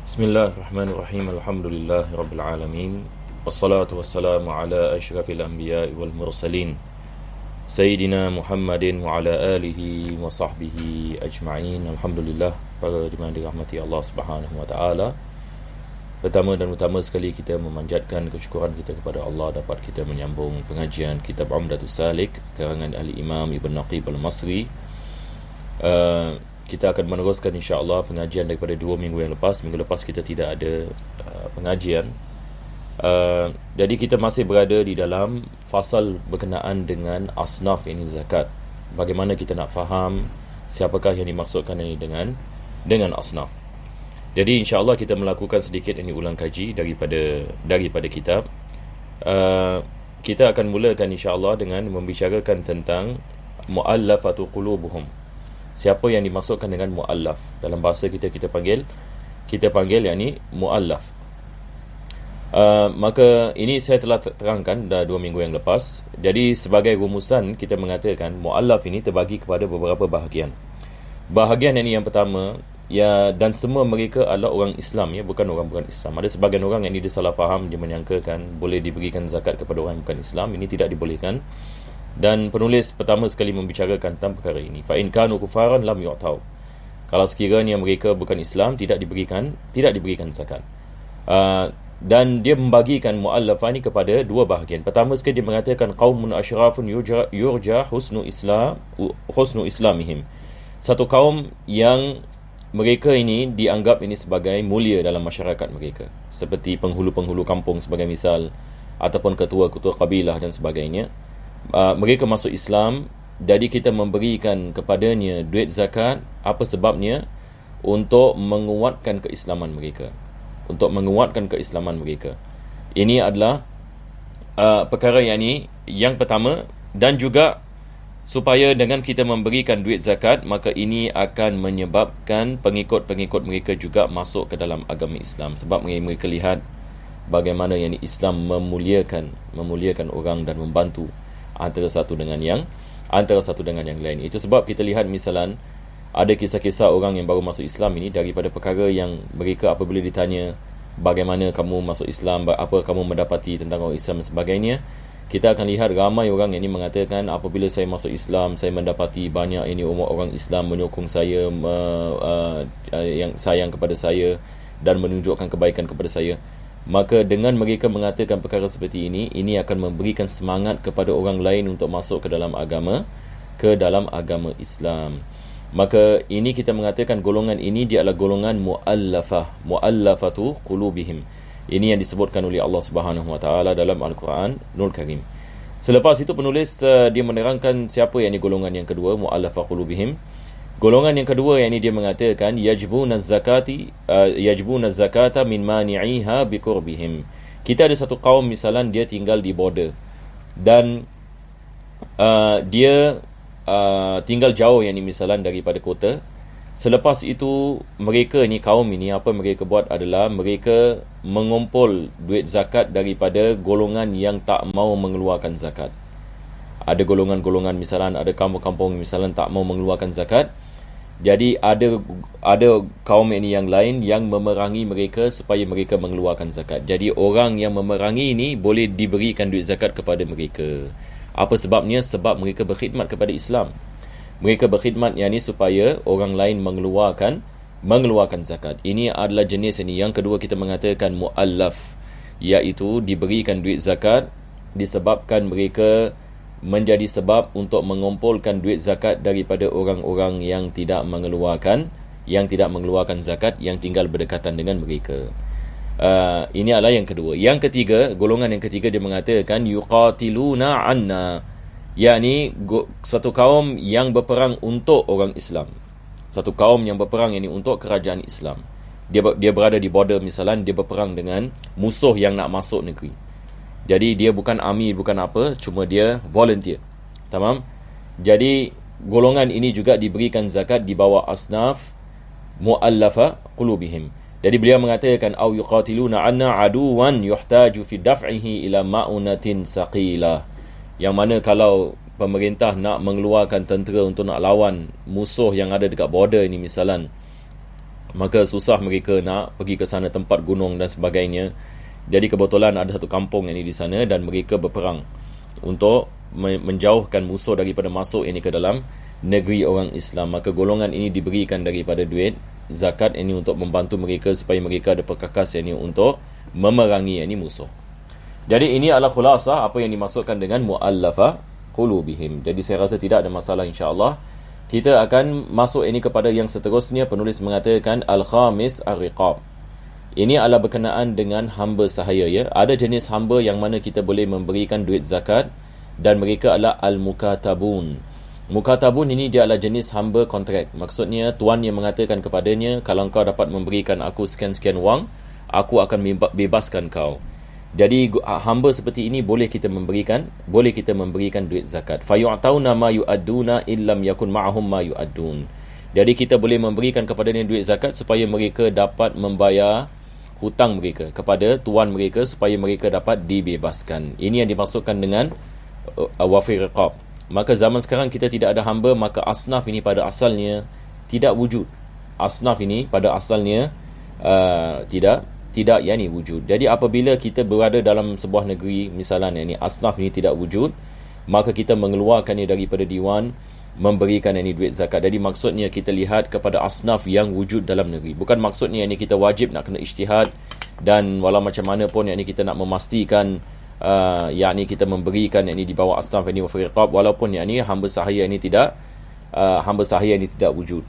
Bismillahirrahmanirrahim. Alhamdulillahi rabbil alamin. Wassalatu wassalamu ala asyrafil anbiya'i wal mursalin Sayyidina Muhammadin wa ala alihi wa sahbihi ajma'in. Alhamdulillah, para jemaah dirahmati Allah Subhanahu wa taala. Pertama dan utama sekali kita memanjatkan kesyukuran kita kepada Allah dapat kita menyambung pengajian kitab Umdatus Salik karangan ahli Imam Ibn Naqib Al-Masri. Kita akan meneruskan insya-Allah pengajian daripada 2 minggu yang lepas. Minggu lepas kita tidak ada pengajian. Jadi kita masih berada di dalam fasal berkenaan dengan asnaf ini zakat. Bagaimana kita nak faham siapakah yang dimaksudkan ini dengan asnaf. Jadi insya-Allah kita melakukan sedikit ini ulang kaji daripada kitab. Kita akan mulakan insya-Allah dengan membicarakan tentang muallafatu qulubuhum. Siapa yang dimaksudkan dengan muallaf? Dalam bahasa kita panggil yakni muallaf. Maka ini saya telah terangkan dah 2 minggu yang lepas. Jadi sebagai rumusan kita mengatakan muallaf ini terbagi kepada beberapa bahagian. Bahagian yang pertama, ya, dan semua mereka adalah orang Islam, ya, bukan orang bukan Islam. Ada sebagian orang yang dia salah faham, dia menyangkakan boleh diberikan zakat kepada orang bukan Islam. Ini tidak dibolehkan. Dan penulis pertama sekali membicarakan tentang perkara ini. Fa in kanu kufaran lam yu'tau. Kalau sekiranya mereka bukan Islam, tidak diberikan zakat. Dan dia membagikan muallafah ini kepada 2 bahagian. Pertama sekali dia mengatakan qaumun asyrafun yurja husnu islamihim. Satu kaum yang mereka ini dianggap ini sebagai mulia dalam masyarakat mereka, seperti penghulu-penghulu kampung sebagai misal, ataupun ketua-ketua kabilah dan sebagainya. Mereka masuk Islam, jadi kita memberikan kepadanya duit zakat. Apa sebabnya? Untuk menguatkan keislaman mereka. Ini adalah perkara yang pertama. Dan juga supaya dengan kita memberikan duit zakat, maka ini akan menyebabkan pengikut-pengikut mereka juga masuk ke dalam agama Islam. Sebab mereka lihat bagaimana Islam memuliakan orang dan membantu antara satu dengan yang lain. Itu sebab kita lihat misalan ada kisah-kisah orang yang baru masuk Islam ini, daripada perkara yang mereka apabila ditanya bagaimana kamu masuk Islam, apa kamu mendapati tentang orang Islam dan sebagainya, kita akan lihat ramai orang yang ini mengatakan apabila saya masuk Islam, saya mendapati banyak orang Islam menyokong saya, yang sayang kepada saya dan menunjukkan kebaikan kepada saya. Maka dengan mereka mengatakan perkara seperti ini akan memberikan semangat kepada orang lain untuk masuk ke dalam agama Islam. Maka ini kita mengatakan golongan ini dia adalah golongan muallafatu qulubihim. Ini yang disebutkan oleh Allah Subhanahu wa taala dalam Al-Quranul Karim. Selepas itu penulis dia menerangkan siapa yang ini golongan yang kedua, muallafatu qulubihim. Golongan yang kedua yang ini dia mengatakan yajbuna zakata min mani'iha biqurbihim. Kita ada satu kaum misalan dia tinggal di border dan dia tinggal jauh misalan daripada kota. Selepas itu mereka kaum ini apa mereka buat adalah mereka mengumpul duit zakat daripada golongan yang tak mau mengeluarkan zakat. Ada golongan-golongan misalan, ada kampung-kampung misalan tak mau mengeluarkan zakat. Jadi ada kaum ini yang lain yang memerangi mereka supaya mereka mengeluarkan zakat. Jadi orang yang memerangi ini boleh diberikan duit zakat kepada mereka. Apa sebabnya? Sebab mereka berkhidmat kepada Islam. Mereka berkhidmat supaya orang lain mengeluarkan zakat. Ini adalah jenis yang kedua kita mengatakan muallaf, iaitu diberikan duit zakat disebabkan mereka menjadi sebab untuk mengumpulkan duit zakat daripada orang-orang yang tidak mengeluarkan zakat, yang tinggal berdekatan dengan mereka. Ini adalah yang kedua. Yang ketiga, golongan yang ketiga dia mengatakan yuqatiluna anna, yakni satu kaum yang berperang untuk orang Islam. Satu kaum yang berperang untuk kerajaan Islam. Dia berada di border misalan, dia berperang dengan musuh yang nak masuk negeri. Jadi dia bukan army, bukan apa, cuma dia volunteer. Tamam? Jadi golongan ini juga diberikan zakat di bawah asnaf muallafa qulubihim. Jadi beliau mengatakan au yuqatiluna anna aduwan yuhtaju fi daf'ihi ila ma'unatin saqilah. Yang mana kalau pemerintah nak mengeluarkan tentera untuk nak lawan musuh yang ada dekat border ini misalan, maka susah mereka nak pergi ke sana, tempat gunung dan sebagainya. Jadi kebetulan ada satu kampung yang di sana dan mereka berperang untuk menjauhkan musuh daripada masuk ini ke dalam negeri orang Islam. Maka golongan ini diberikan daripada duit zakat ini untuk membantu mereka supaya mereka ada perkakas ini untuk memerangi ini musuh. Jadi ini adalah khulasah apa yang dimaksudkan dengan mu'allafah qulubihim. Jadi saya rasa tidak ada masalah, insya-Allah. Kita akan masuk ini kepada yang seterusnya. Penulis mengatakan al-khamis ar-riqab. Ini adalah berkenaan dengan hamba sahaya, ya. Ada jenis hamba yang mana kita boleh memberikan duit zakat dan mereka adalah al-mukatabun. Mukatabun ini dia adalah jenis hamba kontrak. Maksudnya tuan yang mengatakan kepadanya, kalau kau dapat memberikan aku sekian-sekian wang, aku akan bebaskan kau. Jadi hamba seperti ini boleh kita memberikan duit zakat. Fayu'tauna ma yu'adduna illam yakun ma'ahum ma yu'addun. Jadi kita boleh memberikan kepadanya duit zakat supaya mereka dapat membayar hutang mereka kepada tuan mereka supaya mereka dapat dibebaskan. Ini yang dimaksudkan dengan wafi riqab. Maka zaman sekarang kita tidak ada hamba, maka asnaf ini pada asalnya tidak wujud. Asnaf ini pada asalnya tidak yani wujud. Jadi apabila kita berada dalam sebuah negeri, misalnya ini asnaf ini tidak wujud, maka kita mengeluarkannya daripada diwan, memberikan ini duit zakat. Jadi maksudnya kita lihat kepada asnaf yang wujud dalam negeri. Bukan maksudnya ini kita wajib nak kena ijtihad dan walau macam mana pun ini kita nak memastikan yakni kita memberikan yakni di bawah asnaf ini wa riqab, walaupun yakni hamba sahaya ini tidak wujud.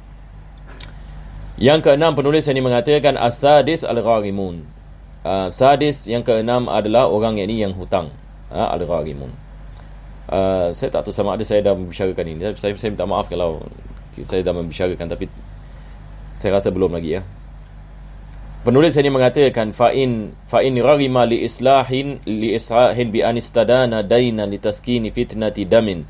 Yang keenam, penulis ini mengatakan as-sadis al-gharimun. Sadis yang keenam adalah orang yang hutang, al-gharimun. Saya tak tahu sama ada saya dah membicarakan ini. Saya minta maaf kalau saya dah membicarakan, tapi saya rasa belum lagi, ya. Penulis ini mengatakan fa'in rarima li islahin bi anistadana daina li taskini fitnati damin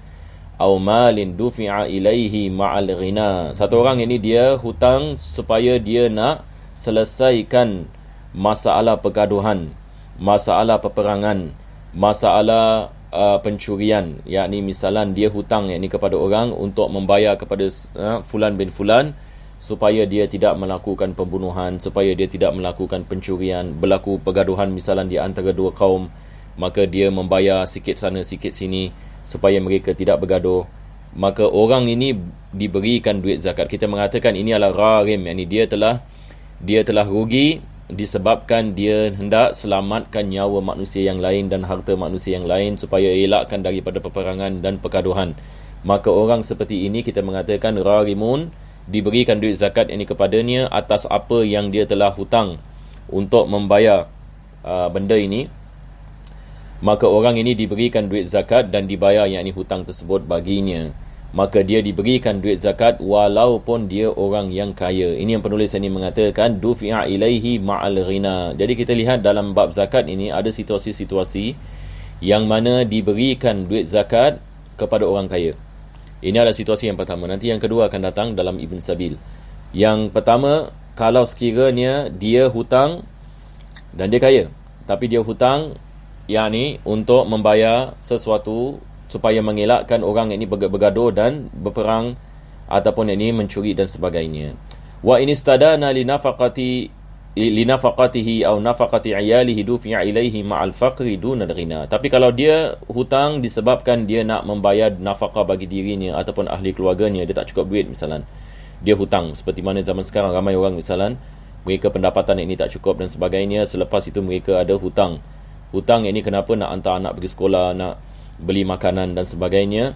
aw malin dufi'a ilaihi ma'al ghina. Satu orang ini dia hutang supaya dia nak selesaikan masalah pergaduhan, masalah peperangan, masalah pencurian. Yakni misalan dia hutang yakni kepada orang untuk membayar kepada fulan bin fulan supaya dia tidak melakukan pembunuhan, supaya dia tidak melakukan pencurian, berlaku pergaduhan misalan di antara dua kaum, maka dia membayar sikit sana sikit sini supaya mereka tidak bergaduh. Maka orang ini diberikan duit zakat. Kita mengatakan ini adalah gharim, yakni dia telah rugi disebabkan dia hendak selamatkan nyawa manusia yang lain dan harta manusia yang lain supaya elakkan daripada peperangan dan pergaduhan. Maka orang seperti ini kita mengatakan gharimun, diberikan duit zakat ini kepadanya atas apa yang dia telah hutang untuk membayar benda ini. Maka orang ini diberikan duit zakat dan dibayar yakni hutang tersebut baginya. Maka dia diberikan duit zakat walaupun dia orang yang kaya. Ini yang penulis ini mengatakan dufi'a ilaihi ma'al ghina. Jadi kita lihat dalam bab zakat ini ada situasi-situasi yang mana diberikan duit zakat kepada orang kaya. Ini adalah situasi yang pertama. Nanti yang kedua akan datang dalam Ibn Sabil. Yang pertama, kalau sekiranya dia hutang dan dia kaya, tapi dia hutang yakni untuk membayar sesuatu supaya mengelakkan orang ini bergaduh dan berperang ataupun ini mencuri dan sebagainya. Wa in istadana linafaqatihi aw nafaqati iyalihi dufi'a ilaihi ma'al faqri duna al-ghina. Tapi kalau dia hutang disebabkan dia nak membayar nafkah bagi dirinya ataupun ahli keluarganya, dia tak cukup duit misalan, dia hutang. Seperti mana zaman sekarang ramai orang misalan mereka pendapatan ini tak cukup dan sebagainya, selepas itu mereka ada hutang. Hutang ini kenapa? Nak hantar anak pergi sekolah, nak beli makanan dan sebagainya.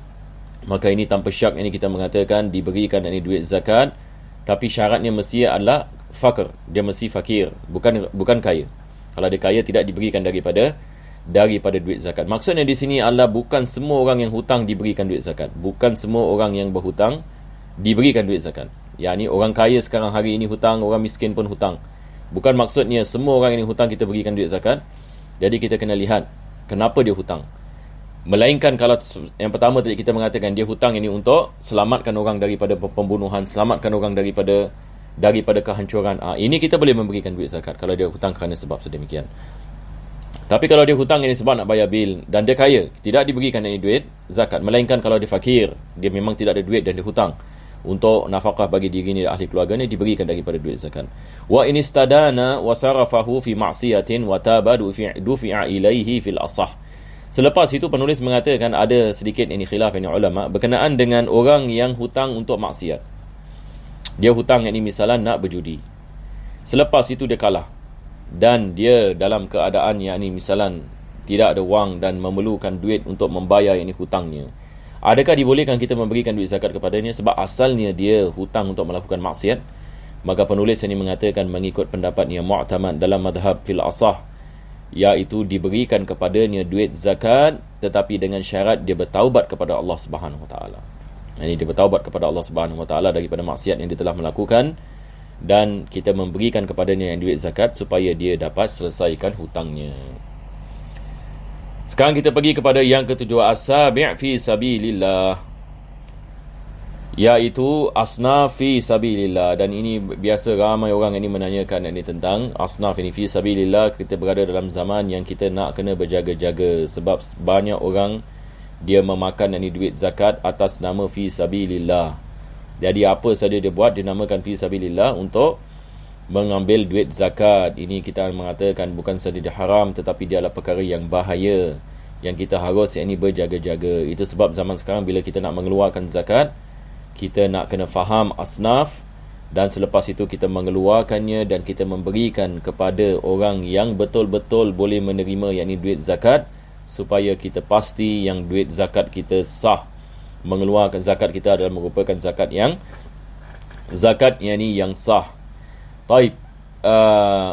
Maka ini tanpa syak ini kita mengatakan diberikan ini duit zakat, tapi syaratnya mesti adalah fakir, dia mesti fakir, bukan kaya. Kalau dia kaya tidak diberikan daripada duit zakat. Maksudnya di sini adalah bukan semua orang yang hutang diberikan duit zakat. Bukan semua orang yang berhutang diberikan duit zakat. Yakni orang kaya sekarang hari ini hutang, orang miskin pun hutang. Bukan maksudnya semua orang yang hutang kita berikan duit zakat. Jadi kita kena lihat kenapa dia hutang. Melainkan kalau yang pertama tadi kita mengatakan dia hutang ini untuk selamatkan orang daripada pembunuhan, selamatkan orang daripada kehancuran. Ini kita boleh memberikan duit zakat kalau dia hutang kerana sebab sedemikian. Tapi kalau dia hutang ini sebab nak bayar bil dan dia kaya, tidak diberikan ini duit zakat. Melainkan kalau dia fakir, dia memang tidak ada duit dan dia hutang. untuk nafkah bagi dirinya dan ahli keluarganya, diberikan daripada duit zakat. Wa in istadana wa sarafahu fi ma'siyatin wa taba dufi'a ilaihi fil asah. Selepas itu penulis mengatakan ada sedikit ini khilaf ini ulama berkenaan dengan orang yang hutang untuk maksiat. Dia hutang ini misalnya nak berjudi. Selepas itu dia kalah dan dia dalam keadaan yang ini misalnya tidak ada wang dan memerlukan duit untuk membayar ini hutangnya. Adakah dibolehkan kita memberikan duit zakat kepadanya sebab asalnya dia hutang untuk melakukan maksiat? Maka penulis ini mengatakan mengikut pendapat yang mu'tamad dalam madhab fil asah, iaitu diberikan kepadanya duit zakat tetapi dengan syarat dia bertaubat kepada Allah Subhanahu Wa Taala. Ini dia bertaubat kepada Allah Subhanahu Wa Taala daripada maksiat yang dia telah melakukan, dan kita memberikan kepadanya yang duit zakat supaya dia dapat selesaikan hutangnya. Sekarang kita pergi kepada yang ketujuh, as-sabi' fi sabilillah, iaitu asnaf fi sabilillah. Dan ini biasa ramai orang ini menanyakan ini tentang asnaf ini fi sabilillah. Kita berada dalam zaman yang kita nak kena berjaga-jaga sebab banyak orang dia memakan ini duit zakat atas nama fi sabilillah. Jadi apa saja dia buat dinamakan fi sabilillah untuk mengambil duit zakat. Ini kita mengatakan bukan saja dia haram tetapi dia adalah perkara yang bahaya yang kita harus ini berjaga-jaga. Itu sebab zaman sekarang bila kita nak mengeluarkan zakat, kita nak kena faham asnaf dan selepas itu kita mengeluarkannya dan kita memberikan kepada orang yang betul-betul boleh menerima yakni duit zakat supaya kita pasti yang duit zakat kita sah. Mengeluarkan zakat kita adalah merupakan zakat yang sah. Taib,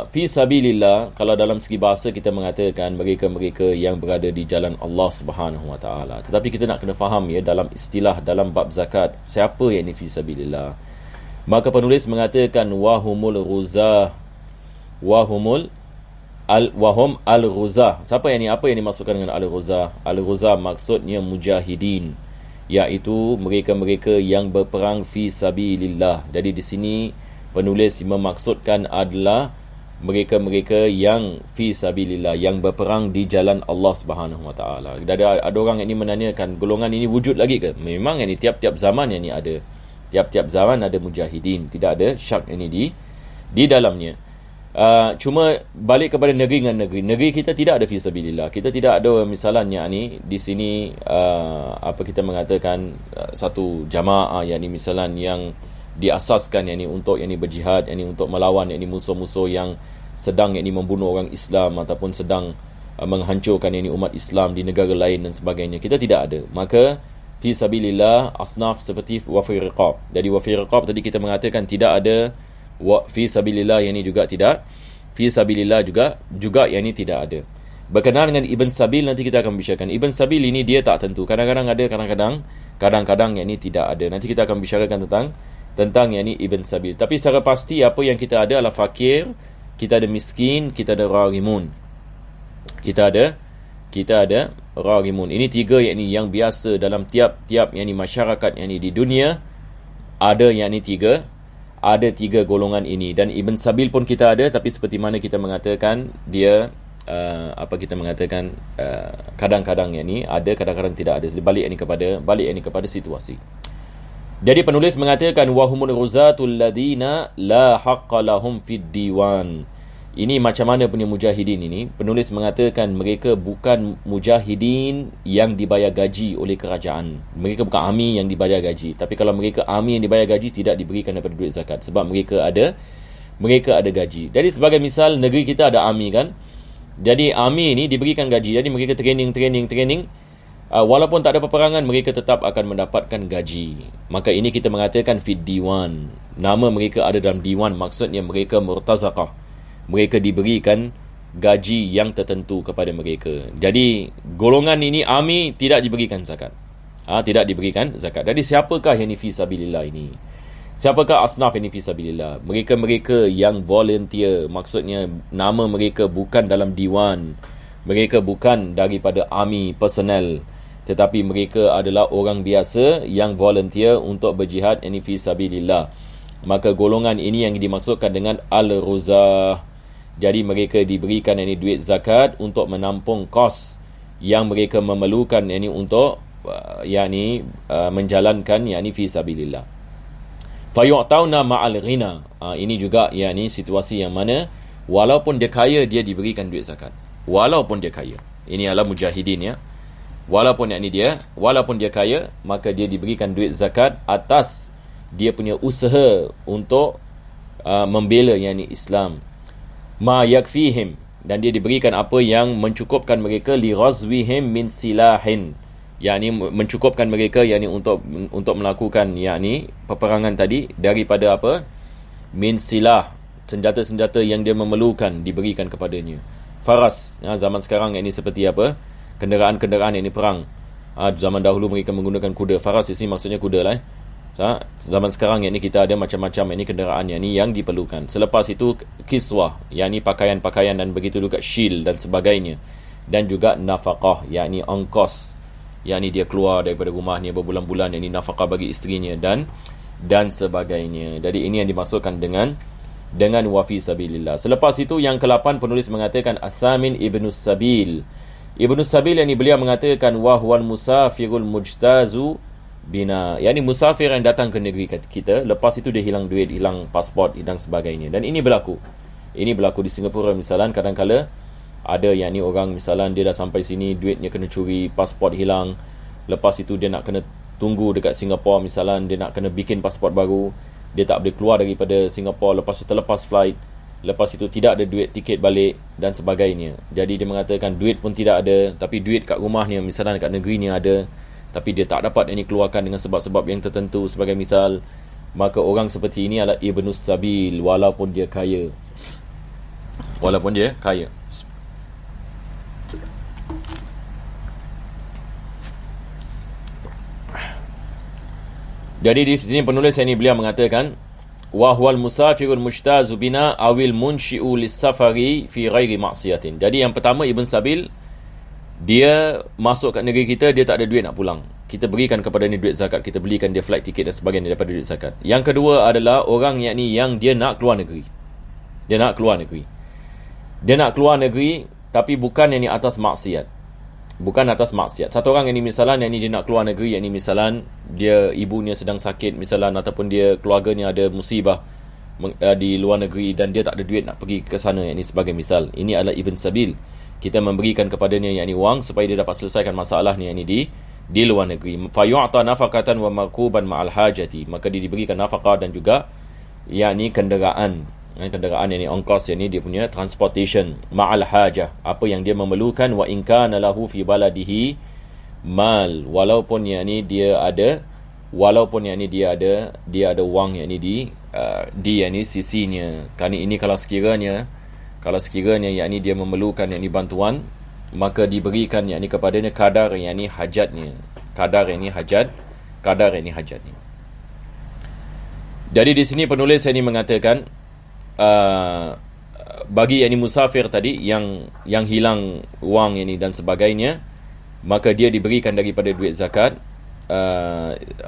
fi sabilillah, kalau dalam segi bahasa kita mengatakan mereka-mereka yang berada di jalan Allah Subhanahu Wa Taala. Tetapi kita nak kena faham ya dalam istilah dalam bab zakat, siapa yang ni fi sabilillah? Maka penulis mengatakan wahum al-ghuzah. Siapa yang ni? Apa yang dimaksudkan dengan al-ghuzah? Al-ghuzah maksudnya mujahidin, iaitu mereka-mereka yang berperang fi sabilillah. Jadi di sini penulis memaksudkan adalah mereka-mereka yang fi sabilillah, yang berperang di jalan Allah Subhanahu Wa Taala. Ada orang yang menanyakan golongan ini wujud lagi ke? Memang ini tiap-tiap zaman yang ini ada. Tiap-tiap zaman ada mujahidin, tidak ada syak ini di dalamnya. Cuma balik kepada negeri dengan negeri. Negeri kita tidak ada fi sabilillah. Kita tidak ada misalnya ni di sini apa kita mengatakan satu jamaah yang ni misalnya yang diasaskan yakni untuk yakni berjihad, yakni untuk melawan yakni musuh-musuh yang sedang yakni membunuh orang Islam ataupun sedang menghancurkan yakni umat Islam di negara lain dan sebagainya. Kita tidak ada. Maka fi sabilillah asnaf seperti wa fi riqab. Jadi wa fi riqab tadi kita mengatakan tidak ada, wa fi sabilillah yakni juga tidak, fi sabilillah juga yakni tidak ada. Berkenaan dengan Ibn Sabil nanti kita akan bicarakan. Ibn Sabil ini dia tak tentu. Kadang-kadang ada, kadang-kadang yakni tidak ada. Nanti kita akan bicarakan tentang yang ni Ibn Sabil. Tapi secara pasti apa yang kita ada adalah fakir, kita ada miskin, kita ada raghimun. Kita ada raghimun. Ini tiga yang biasa dalam tiap-tiap yang ni masyarakat yang ni di dunia ada yang ni tiga golongan ini. Dan Ibn Sabil pun kita ada, tapi seperti mana kita mengatakan dia kadang-kadang yang ni ada, kadang-kadang tidak ada. Balik ini kepada situasi. Jadi penulis mengatakan wahumul ghuzatul ladina la haqqa lahum fid diwan. Ini macam mana punya mujahidin ini? Penulis mengatakan mereka bukan mujahidin yang dibayar gaji oleh kerajaan. Mereka bukan army yang dibayar gaji. Tapi kalau mereka army yang dibayar gaji, tidak diberikan daripada duit zakat sebab mereka ada gaji. Jadi sebagai misal negeri kita ada army kan. Jadi army ini diberikan gaji. Jadi mereka training. Walaupun tak ada peperangan, mereka tetap akan mendapatkan gaji. Maka ini kita mengatakan fid diwan. Nama mereka ada dalam diwan, maksudnya mereka murtazaqah. Mereka diberikan gaji yang tertentu kepada mereka. Jadi golongan ini army tidak diberikan zakat. Tidak diberikan zakat. Jadi siapakah yang fi sabilillah ini? Siapakah asnaf ini fi sabilillah? Mereka-mereka yang volunteer, maksudnya nama mereka bukan dalam diwan. Mereka bukan daripada army personnel, tetapi mereka adalah orang biasa yang volunteer untuk berjihad ini fi sabilillah. Maka golongan ini yang dimaksudkan dengan al-ghuzah. Jadi mereka diberikan ini duit zakat untuk menampung kos yang mereka memerlukan ini untuk menjalankan yakni fi sabilillah. Fayu'tauna ma'al ghina. Ini juga yakni situasi yang mana walaupun dia kaya, dia diberikan duit zakat. Walaupun dia kaya. Ini adalah mujahidin ya. Walaupun dia kaya, maka dia diberikan duit zakat atas dia punya usaha untuk membela yakni Islam. Ma yakfihim, dan dia diberikan apa yang mencukupkan mereka li ghazwihim min silahin, yakni mencukupkan mereka yakni untuk melakukan yakni peperangan tadi daripada apa? Min silah, senjata-senjata yang dia memerlukan diberikan kepadanya. Faras, zaman sekarang yakni seperti apa? Kenderaan-kenderaan yakni perang. Zaman dahulu mereka menggunakan kuda. Faras di sini maksudnya kuda lah. Zaman sekarang yakni kita ada macam-macam yakni kenderaan yakni yang diperlukan. Selepas itu kiswah, yakni pakaian-pakaian dan begitu juga shil dan sebagainya. Dan juga nafaqah, yakni ongkos, yakni dia keluar daripada rumahnya berbulan-bulan, yakni nafaqah bagi isterinya dan sebagainya. Jadi ini yang dimaksudkan dengan wafi sabilillah. Selepas itu yang ke-8 penulis mengatakan As-Samin Ibnus Sabil. Ibnus Sabil yakni beliau mengatakan wahwal musafirul mujtazu bina, yakni musafir yang datang ke negeri kita, lepas itu dia hilang duit, hilang pasport dan sebagainya. Dan ini berlaku di Singapura misalnya. Kadang-kala ada yakni orang misalnya dia dah sampai sini, duitnya kena curi, pasport hilang, lepas itu dia nak kena tunggu dekat Singapura misalnya, dia nak kena bikin pasport baru, dia tak boleh keluar daripada Singapura, lepas itu terlepas flight, lepas itu tidak ada duit tiket balik dan sebagainya. Jadi dia mengatakan duit pun tidak ada, tapi duit kat rumahnya misalnya kat negeri ni ada, tapi dia tak dapat ini keluarkan dengan sebab-sebab yang tertentu sebagai misal. Maka orang seperti ini adalah Ibnus Sabil walaupun dia kaya. Jadi di sini penulis ini beliau mengatakan wahwal musafirul mujtazu bina awil munshi'u lis-safari fi ghairi ma'siyatin. Jadi yang pertama Ibn Sabil, dia masuk kat negeri kita, dia tak ada duit nak pulang, kita berikan kepada ni duit zakat, kita belikan dia flight tiket dan sebagainya daripada duit zakat. Yang kedua adalah orang yang dia nak keluar negeri. Dia nak keluar negeri tapi bukan yang ni atas maksiat. Satu orang yang ni misalnya yang ni dia nak keluar negeri, yang ni misalnya dia ibunya sedang sakit misalnya, ataupun dia keluarganya ada musibah di luar negeri dan dia tak ada duit nak pergi ke sana, yang ni sebagai misal. Ini adalah Ibn Sabil. Kita memberikan kepadanya yakni wang supaya dia dapat selesaikan masalah ni yakni di luar negeri. Fa yu'ta nafaqatan wa markuban ma'al hajati, maka dia diberikan nafaqah dan juga yakni kenderaan yakni ongkos, yakni dia punya transportation ma'al hajah, apa yang dia memerlukan. Wa in kana lahu fi baladihi mal, walaupun yakni dia ada wang yakni di yakni sisinya. Kan ini kalau sekiranya yakni dia memerlukan yakni bantuan, maka diberikan yakni kepadanya kadar yakni hajatnya. Jadi di sini penulis yakni mengatakan bagi yakni musafir tadi yang hilang wang yakni dan sebagainya, maka dia diberikan daripada duit zakat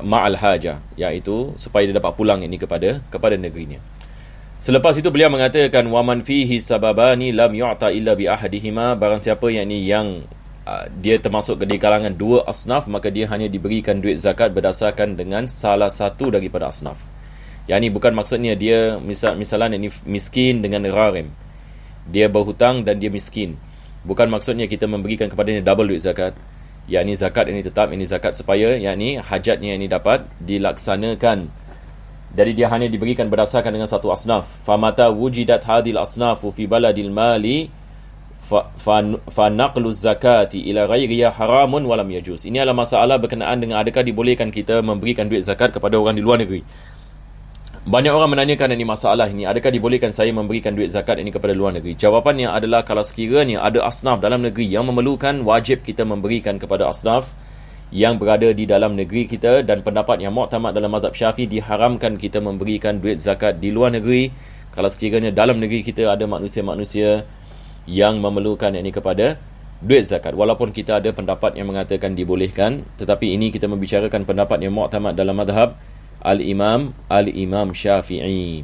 ma'al hajah, iaitu supaya dia dapat pulang yakni kepada negerinya. Selepas itu beliau mengatakan waman fihi sababani lam yu'ta illa bi ahadihima, barang siapa yang dia termasuk di kalangan dua asnaf, maka dia hanya diberikan duit zakat berdasarkan dengan salah satu daripada asnaf. Yang ini bukan maksudnya dia misalnya ini miskin dengan gharim, dia berhutang dan dia miskin. Bukan maksudnya kita memberikan kepadanya double duit zakat. Yang ini zakat ini tetap, ini zakat supaya yang ini hajatnya ini dapat dilaksanakan. Jadi dia hanya diberikan berdasarkan dengan satu asnaf. Famata wujidat hadil asnafu fi baladil mali fa naqlu zakati ila ghairiha haramun walam yajuz. Ini adalah masalah berkenaan dengan adakah dibolehkan kita memberikan duit zakat kepada orang di luar negeri. Banyak orang menanyakan ini masalah ini, adakah dibolehkan saya memberikan duit zakat ini kepada luar negeri? Jawapannya adalah kalau sekiranya ada asnaf dalam negeri yang memerlukan, wajib kita memberikan kepada asnaf yang berada di dalam negeri kita. Dan pendapat yang muktamad dalam mazhab Syafi'i, diharamkan kita memberikan duit zakat di luar negeri kalau sekiranya dalam negeri kita ada manusia-manusia yang memerlukan yakni kepada duit zakat. Walaupun kita ada pendapat yang mengatakan dibolehkan, tetapi ini kita membicarakan pendapat yang muktamad dalam mazhab Al-Imam Syafi'i.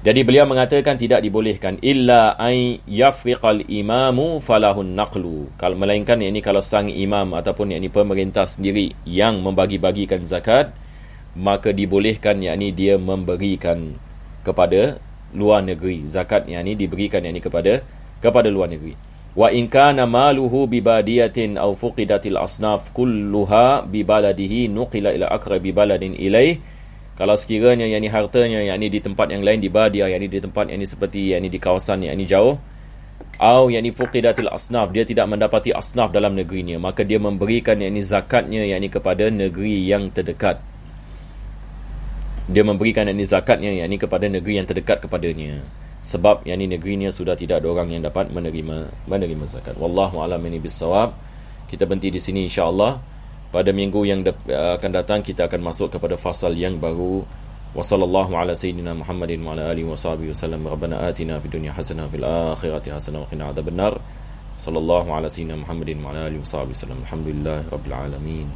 Jadi beliau mengatakan tidak dibolehkan illa ay yafriqal imamu falahun naqlu, kalau melainkan yakni kalau sang imam ataupun yakni pemerintah sendiri yang membagi-bagikan zakat, maka dibolehkan yakni dia memberikan kepada luar negeri. Zakat yakni diberikan yakni kepada luar negeri. Wa in kana maluhu bi badiyatin aw fuqidatil asnaf kulluha bi baladihi nuqila ila aqrabi baladin ilaih. Kalau sekiranya yakni hartanya yakni di tempat yang lain, di badia, yakni di tempat yakni seperti yakni di kawasan yakni jauh, atau yakni fuqidatil asnaf, dia tidak mendapati asnaf dalam negerinya, maka dia memberikan yakni zakatnya yakni kepada negeri yang terdekat. Dia memberikan yakni zakatnya yakni kepada negeri yang terdekat kepadanya. Sebab yakni negerinya sudah tidak ada orang yang dapat menerima zakat. Wallahu a'lam bissawab. Kita berhenti di sini insya-Allah. Pada minggu yang akan datang kita akan masuk kepada fasal yang baru. Wassallallahu ala sayyidina Muhammadin wa ala alihi washabihi wasallam. Rabbana atina fid dunya hasanah wa fil akhirati hasanah wa qina adzabannar. Sallallahu ala sayyidina Muhammadin wa ala alihi washabihi wasallam. Alhamdulillahirabbil alamin.